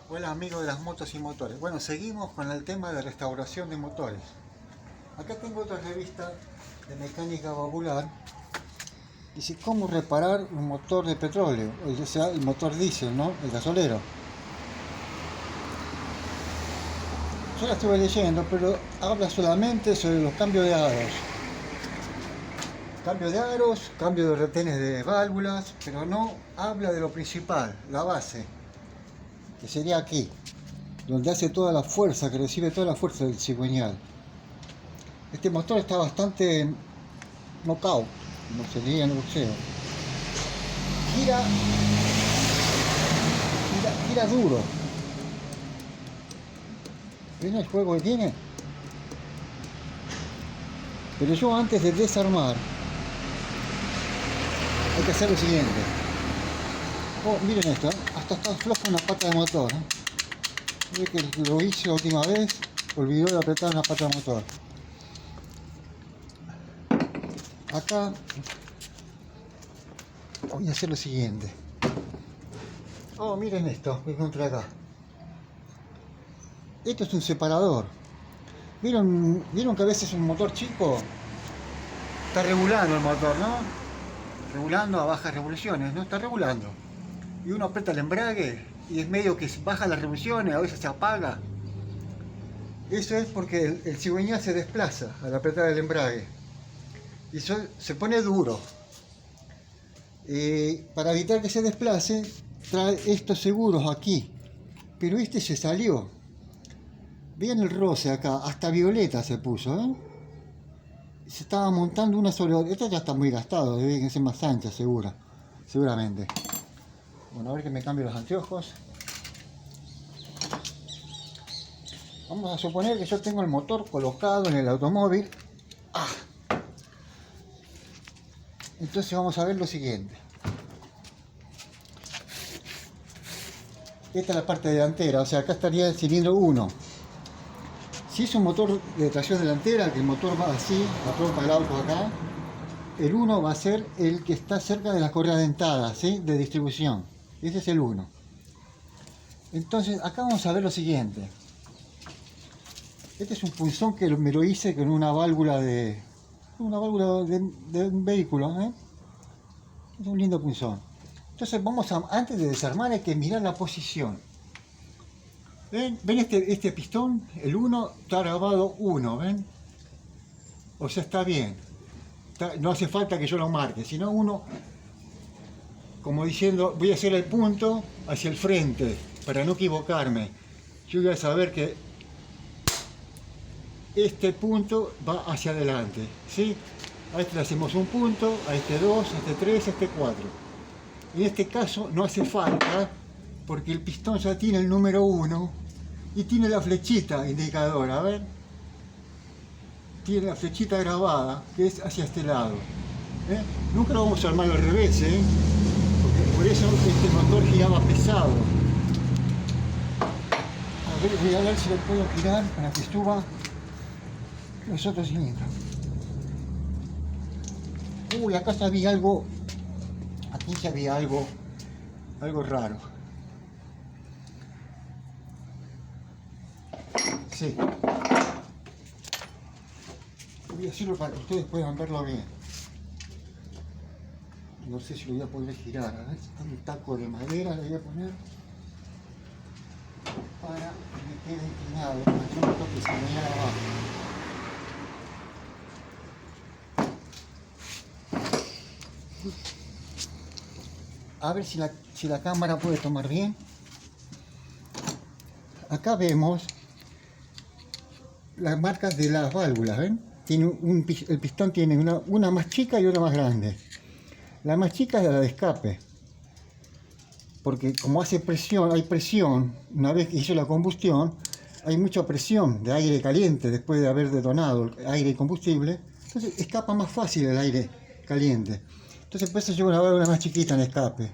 Hola amigos de las motos y motores. Bueno, seguimos con el tema de restauración de motores. Acá tengo otra revista de mecánica valvular. Dice cómo reparar un motor de petróleo, o sea, el motor diésel, ¿no? El gasolero. Yo la estuve leyendo, pero habla solamente sobre los cambios de aros. Cambio de aros, cambio de retenes de válvulas, pero no habla de lo principal, la base, que sería aquí, donde hace toda la fuerza, que recibe toda la fuerza del cigüeñal. Este motor está bastante knockout, como se diría en el boxeo. Gira duro. ¿Ven el juego que tiene? Pero yo antes de desarmar, hay que hacer lo siguiente. Oh, miren esto, hasta está floja una pata de motor. Miren que lo hice la última vez, olvidó de apretar una pata de motor. Acá voy a hacer lo siguiente. Oh, miren esto que encontré acá. Esto es un separador. ¿Vieron que a veces un motor chico está regulando el motor, ¿no? Regulando a bajas revoluciones, ¿no? Está regulando. Y uno aprieta el embrague y es medio que baja las revoluciones, a veces se apaga. Eso es porque el cigüeñal se desplaza al apretar el embrague. Y eso se pone duro. Para evitar que se desplace, trae estos seguros aquí. Pero este se salió. Vean el roce acá, hasta violeta se puso, ¿eh? Se estaba montando una sobre otra. Esta ya está muy gastado, debe ser más ancha, seguramente. Bueno, a ver que me cambio los anteojos. Vamos a suponer que yo tengo el motor colocado en el automóvil. Entonces vamos a ver lo siguiente. Esta es la parte delantera, o sea, acá estaría el cilindro 1. Si es un motor de tracción delantera, que el motor va así, la trompa del auto acá, el 1 va a ser el que está cerca de la correa dentada, ¿sí? De distribución. Ese es el 1. Entonces, acá vamos a ver lo siguiente. Este es un punzón que me lo hice con una válvula de un vehículo, ¿eh? Es un lindo punzón. Entonces, antes de desarmar hay que mirar la posición. ¿Ven este pistón? El 1 está grabado 1, ¿ven? O sea, está bien. No hace falta que yo lo marque, sino uno, como diciendo, voy a hacer el punto hacia el frente, para no equivocarme. Yo voy a saber que este punto va hacia adelante, ¿sí? A este le hacemos un punto, a este 2, a este 3, a este 4. En este caso no hace falta, porque el pistón ya tiene el número 1 y tiene la flechita indicadora, a ver. Tiene la flechita grabada, que es hacia este lado. Nunca lo vamos a armar al revés, porque por eso este motor giraba pesado. Voy a ver si lo puedo girar para que suba los otros cilindros. Uy, acá ya había algo, aquí ya había algo raro. Sí. Voy a hacerlo para que ustedes puedan verlo bien. No sé si lo voy a poder girar. A ver, un taco de madera le voy a poner para que me quede inclinado, para que no toque esa madera abajo. A ver si la cámara puede tomar bien. Acá vemos las marcas de las válvulas, ¿ven? El pistón tiene una más chica y una más grande. La más chica es la de escape, porque como hace presión, hay presión, una vez que hizo la combustión, hay mucha presión de aire caliente después de haber detonado el aire y combustible, entonces escapa más fácil el aire caliente. Entonces por eso llevo una válvula más chiquita en escape.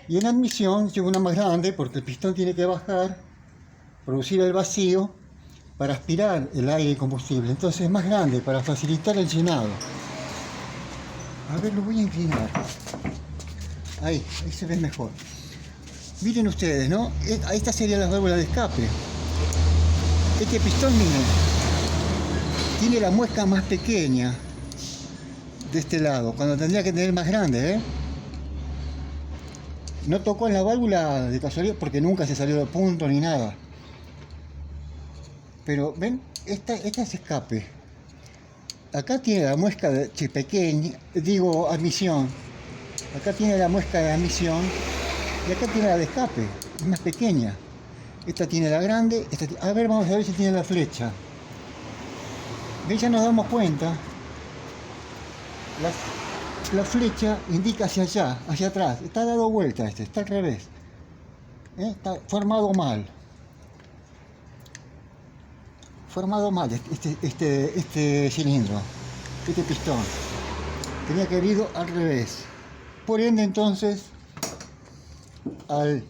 Y en admisión llevo una más grande porque el pistón tiene que bajar, producir el vacío para aspirar el aire y combustible. Entonces es más grande para facilitar el llenado. A ver, lo voy a inclinar. Ahí se ve mejor. Miren ustedes, ¿no? Esta sería la válvula de escape. Este pistón, miren, tiene la muesca más pequeña de este lado, cuando tendría que tener más grande, ¿eh? No tocó en la válvula de casualidad porque nunca se salió de punto ni nada. Pero ven, esta es escape. Acá tiene la muesca de pequeña, digo admisión. Acá tiene la muesca de admisión y acá tiene la de escape, es más pequeña. Esta tiene la grande, a ver, vamos a ver si tiene la flecha. ¿Ven? Ya nos damos cuenta. La flecha indica hacia allá, hacia atrás. Está dado vuelta está al revés. Está formado mal. Formado mal este cilindro, este pistón. Tenía que haber ido al revés. Por ende, entonces, al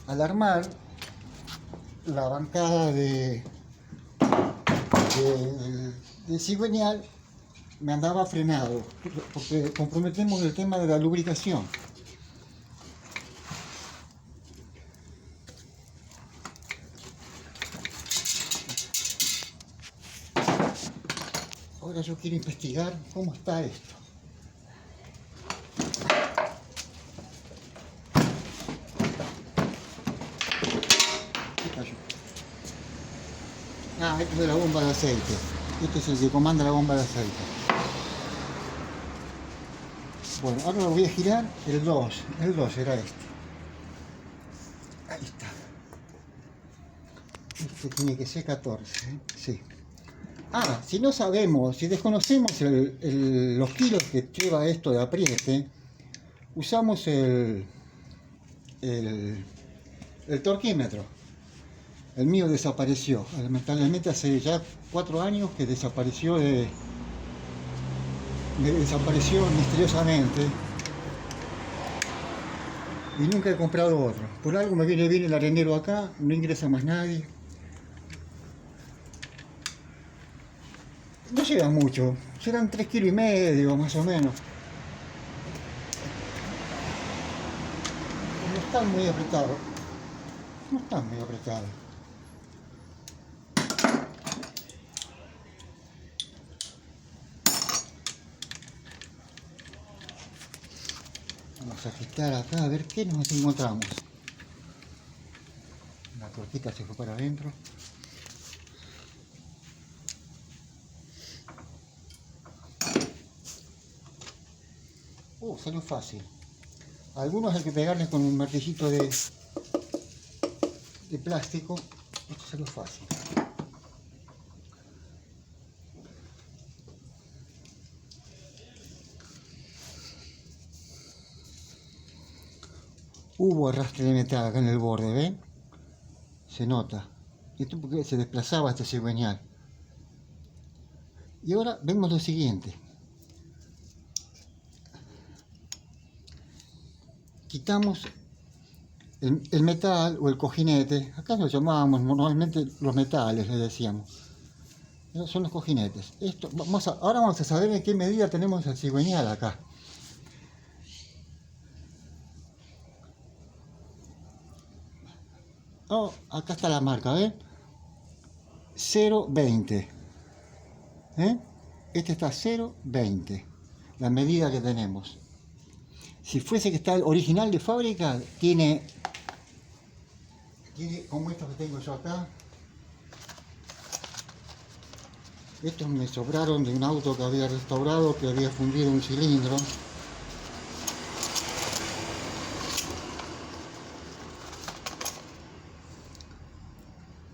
armar la bancada de cigüeñal, me andaba frenado, porque comprometemos el tema de la lubricación. Ahora yo quiero investigar cómo está esto. ¿Qué cayó? Ah, esto es de la bomba de aceite. Este es el que comanda la bomba de aceite. Bueno, ahora lo voy a girar el 2 era este. Ahí está. Este tiene que ser 14, ¿eh? Sí. Ah, si no sabemos, si desconocemos los kilos que lleva esto de apriete, usamos el torquímetro. El mío desapareció, lamentablemente hace ya 4 años que desapareció desapareció misteriosamente y nunca he comprado otro. Por algo me viene bien el arenero acá, no ingresa más nadie. No llegan mucho, llegan 3,5 kilos más o menos. No están muy apretados. No están muy apretados. Vamos a agitar acá a ver qué nos encontramos. La tuerquita se fue para adentro. Salió fácil. Algunos hay que pegarles con un martillito de plástico. Esto salió fácil. Hubo arrastre de metal acá en el borde, ¿ven? Se nota. Esto porque se desplazaba este cigüeñal. Y ahora vemos lo siguiente. Quitamos el metal o el cojinete. Acá lo llamábamos normalmente los metales, le decíamos. Esos son los cojinetes. Ahora vamos a saber en qué medida tenemos el cigüeñal acá. Oh, acá está la marca, ¿ven? 0,20. Este está 0,20. La medida que tenemos. Si fuese que está el original de fábrica, tiene como estos que tengo yo acá. Estos me sobraron de un auto que había restaurado, que había fundido un cilindro.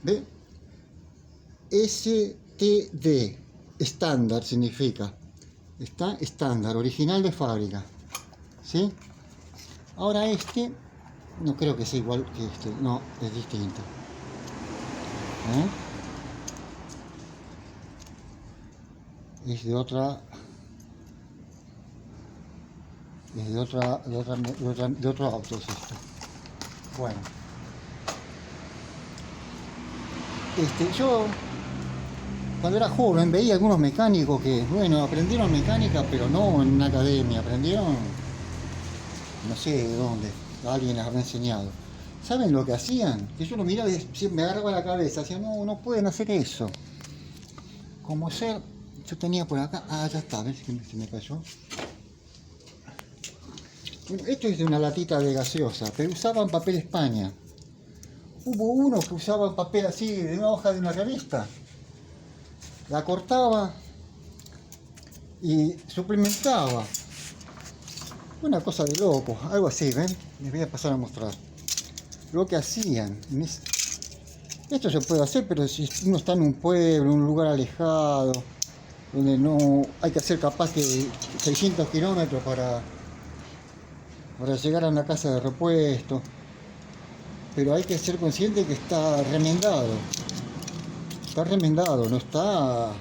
¿Ve? STD, estándar significa. Está estándar, original de fábrica. ¿Sí? Ahora este, no creo que sea igual que este, no, es distinto. Es de otro auto es esto. Bueno. Yo cuando era joven veía algunos mecánicos que, bueno, aprendieron mecánica, pero no en una academia, aprendieron no sé de dónde, alguien les habrá enseñado. ¿Saben lo que hacían? Que yo lo miraba y me agarraba la cabeza, decía, no, no pueden hacer eso. Como ser, yo tenía por acá, ya está, ves que se me cayó. Bueno, esto es de una latita de gaseosa, pero usaban papel España. Hubo uno que usaba papel así, de una hoja de una revista. La cortaba y suplementaba. Una cosa de loco, algo así, ¿ven? Les voy a pasar a mostrar. Lo que hacían. Esto se puede hacer, pero si uno está en un pueblo, en un lugar alejado, donde no hay que hacer capaz de 600 kilómetros para llegar a una casa de repuesto. Pero hay que ser consciente que está remendado. Está remendado, no está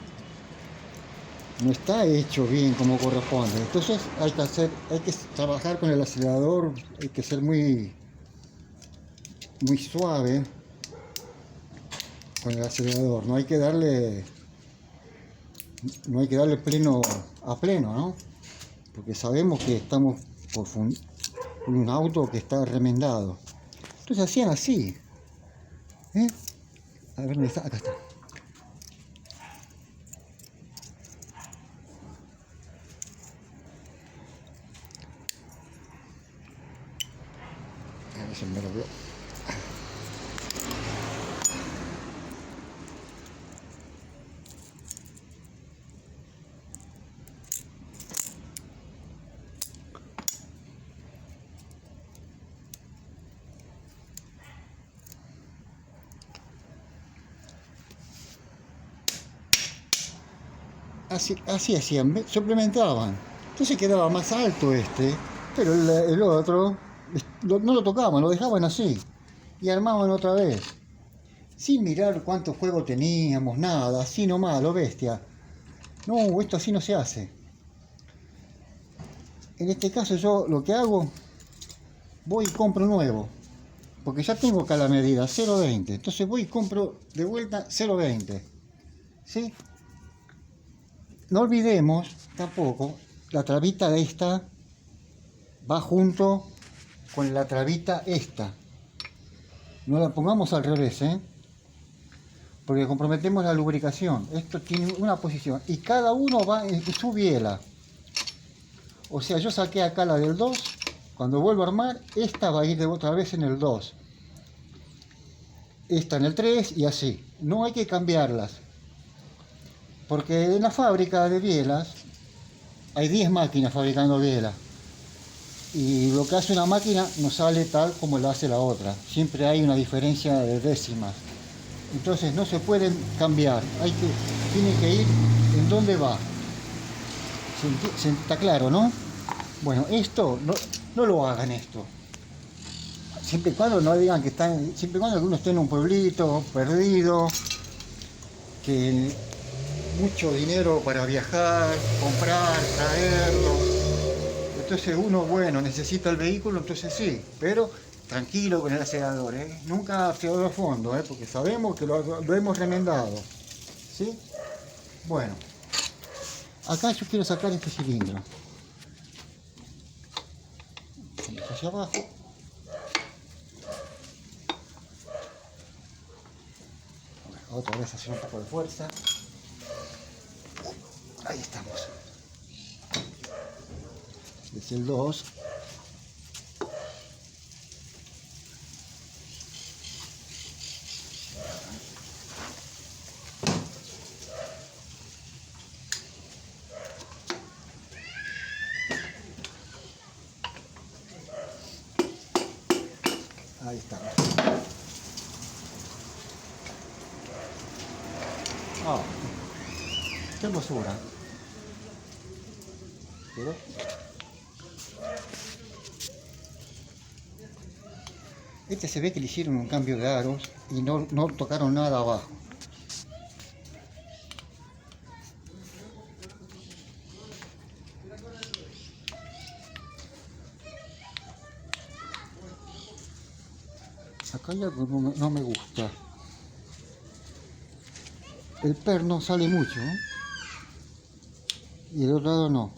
hecho bien como corresponde. Entonces hay que trabajar con el acelerador, hay que ser muy suave con el acelerador, no hay que darle pleno a pleno, ¿no? Porque sabemos que estamos por un auto que está remendado. Entonces hacían así, ¿eh? A ver dónde está, acá está. A ver si me lo veo. Así hacían, suplementaban. Entonces quedaba más alto pero el otro no lo tocaban, lo dejaban así. Y armaban otra vez. Sin mirar cuántos juegos teníamos, nada, así nomás, lo bestia. No, esto así no se hace. En este caso yo lo que hago, voy y compro nuevo. Porque ya tengo acá la medida, 0,20. Entonces voy y compro de vuelta 0,20. ¿Sí? No olvidemos tampoco, la trabita esta va junto con la trabita esta. No la pongamos al revés, porque comprometemos la lubricación. Esto tiene una posición y cada uno va en su biela. O sea, yo saqué acá la del 2, cuando vuelvo a armar, esta va a ir de otra vez en el 2. Esta en el 3 y así. No hay que cambiarlas. Porque en la fábrica de bielas hay 10 máquinas fabricando bielas. Y lo que hace una máquina no sale tal como lo hace la otra. Siempre hay una diferencia de décimas. Entonces no se pueden cambiar. Tiene que ir en donde va. Está claro, ¿no? Bueno, esto, no lo hagan esto. Siempre y cuando no digan que están, siempre y cuando uno esté en un pueblito perdido, que mucho dinero para viajar, comprar, traerlo. Entonces uno, bueno, necesita el vehículo, entonces sí, pero tranquilo con el acelerador, nunca acelerador a fondo, porque sabemos que lo hemos remendado, ¿sí? Bueno, acá yo quiero sacar este cilindro. Hacia abajo. Otra vez hacer un poco de fuerza. Ahí estamos. Es el 2. Ahí estamos. Oh, qué hermosura. ¿Quedó? Este se ve que le hicieron un cambio de aros y no tocaron nada abajo. Acá hay algo que no me gusta. El perno sale mucho, y el otro lado no.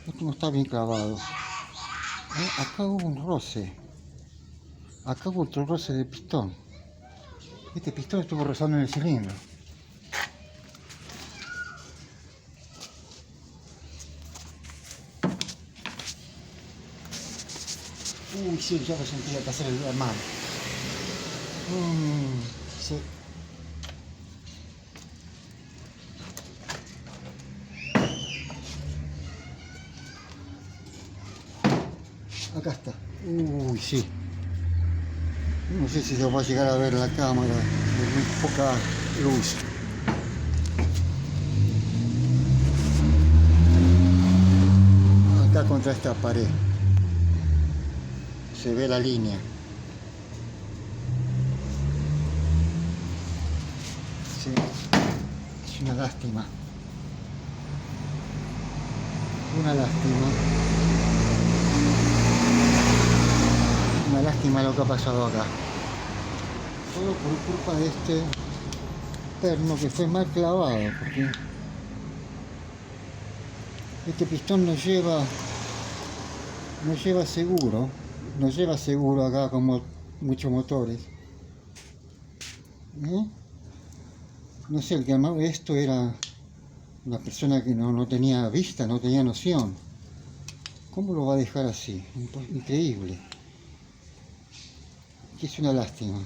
Esto no está bien clavado. Acá hubo un roce. Acá hubo otro roce de pistón. Este pistón estuvo rozando en el cilindro. Uy, sí, ya lo sentía pasar el mano. Sí. Acá está. Uy, sí. No sé si se va a llegar a ver la cámara. De muy poca luz. Acá contra esta pared. Se ve la línea. Sí. Es una lástima. Una lástima. Una lástima lo que ha pasado acá. Todo por culpa de este perno que fue mal clavado, porque este pistón no lleva seguro acá como muchos motores. No sé, el que armaba esto era una persona que no tenía vista, no tenía noción. ¿Cómo lo va a dejar así? Increíble. Es una lástima.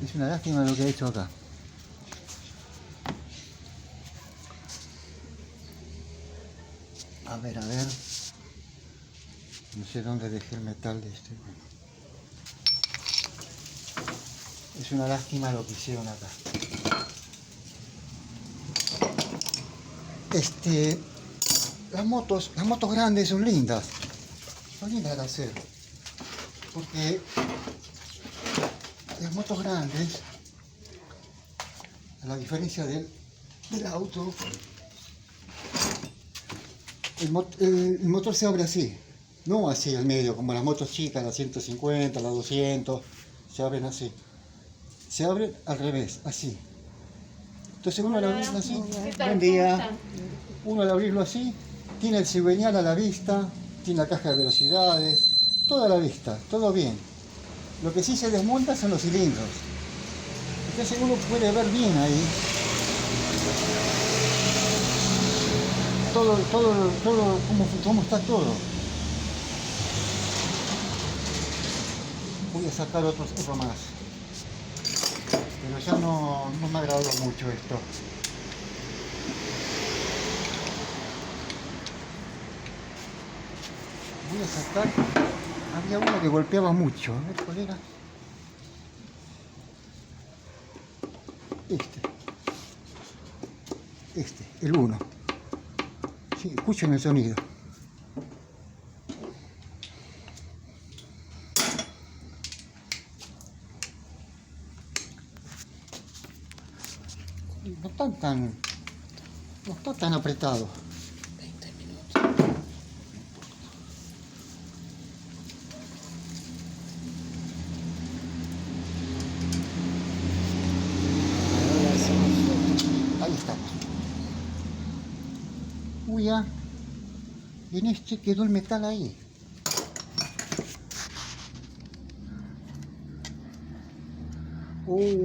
Es una lástima lo que ha hecho acá. A ver. No sé dónde dejé el metal de este. Bueno. Es una lástima lo que hicieron acá. Las motos grandes son lindas. Son lindas de hacer. Porque las motos grandes, a la diferencia del auto, el motor se abre así, no así al medio, como las motos chicas, las 150, las 200, se abren así. Se abre al revés, así. Entonces uno al abrirlo así, buen día, uno al abrirlo así, tiene el cigüeñal a la vista, tiene la caja de velocidades, toda a la vista, todo bien. Lo que sí se desmonta son los cilindros. Entonces uno puede ver bien ahí todo cómo está todo. Voy a sacar otro más. Pero ya no me agradó mucho esto. Voy a sacar. Había uno que golpeaba mucho. A ver cuál era. El 1. Sí, escuchen el sonido. No está tan apretado. 20 minutos. Ahí estamos. Uy, ya. Y en este quedó el metal ahí.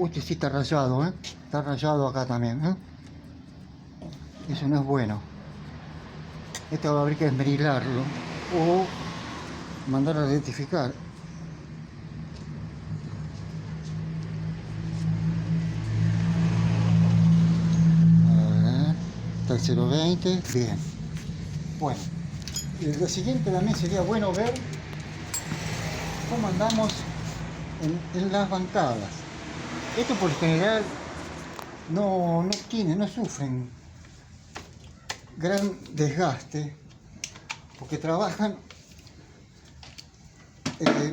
Este sí está rayado, ¿eh? Está rayado acá también, ¿eh? Eso no es bueno. Esto va a haber que esmerilarlo o mandar a rectificar. Está el 020, bien. Bueno, lo siguiente también sería bueno ver cómo andamos en las bancadas. Esto por lo general no sufren gran desgaste porque trabajan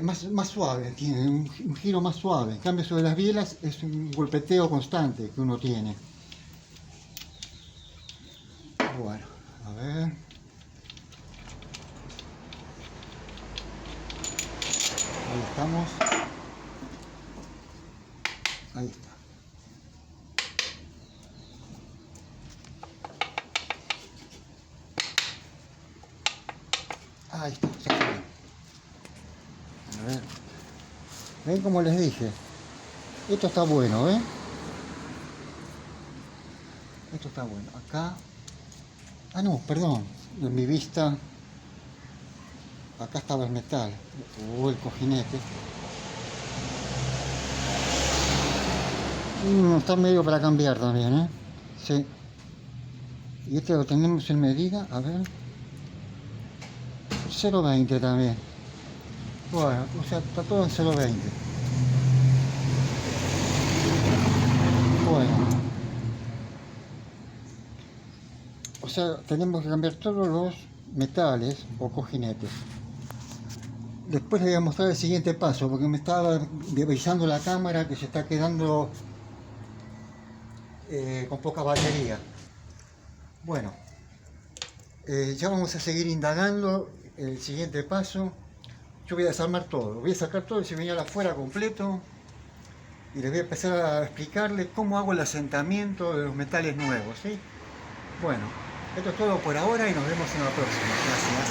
más suave, tienen un giro más suave. En cambio sobre las bielas es un golpeteo constante que uno tiene. Bueno, a ver. Ahí estamos. Ahí está. Ahí está, ya está. A ver. ¿Ven como les dije? Esto está bueno, ¿eh? Esto está bueno. Acá. Ah, no, perdón. En mi vista. Acá estaba el metal. O el cojinete. Está medio para cambiar también, ¿eh? Sí. Y este lo tenemos en medida, a ver. 0,20 también. Bueno, o sea, está todo en 0,20. Bueno. O sea, tenemos que cambiar todos los metales o cojinetes. Después les voy a mostrar el siguiente paso, porque me estaba avisando la cámara que se está quedando con poca batería. Bueno, ya vamos a seguir indagando el siguiente paso. Yo voy a desarmar todo, voy a sacar todo el señal afuera completo y les voy a empezar a explicarles cómo hago el asentamiento de los metales nuevos, ¿sí? Bueno, esto es todo por ahora y nos vemos en la próxima. Gracias.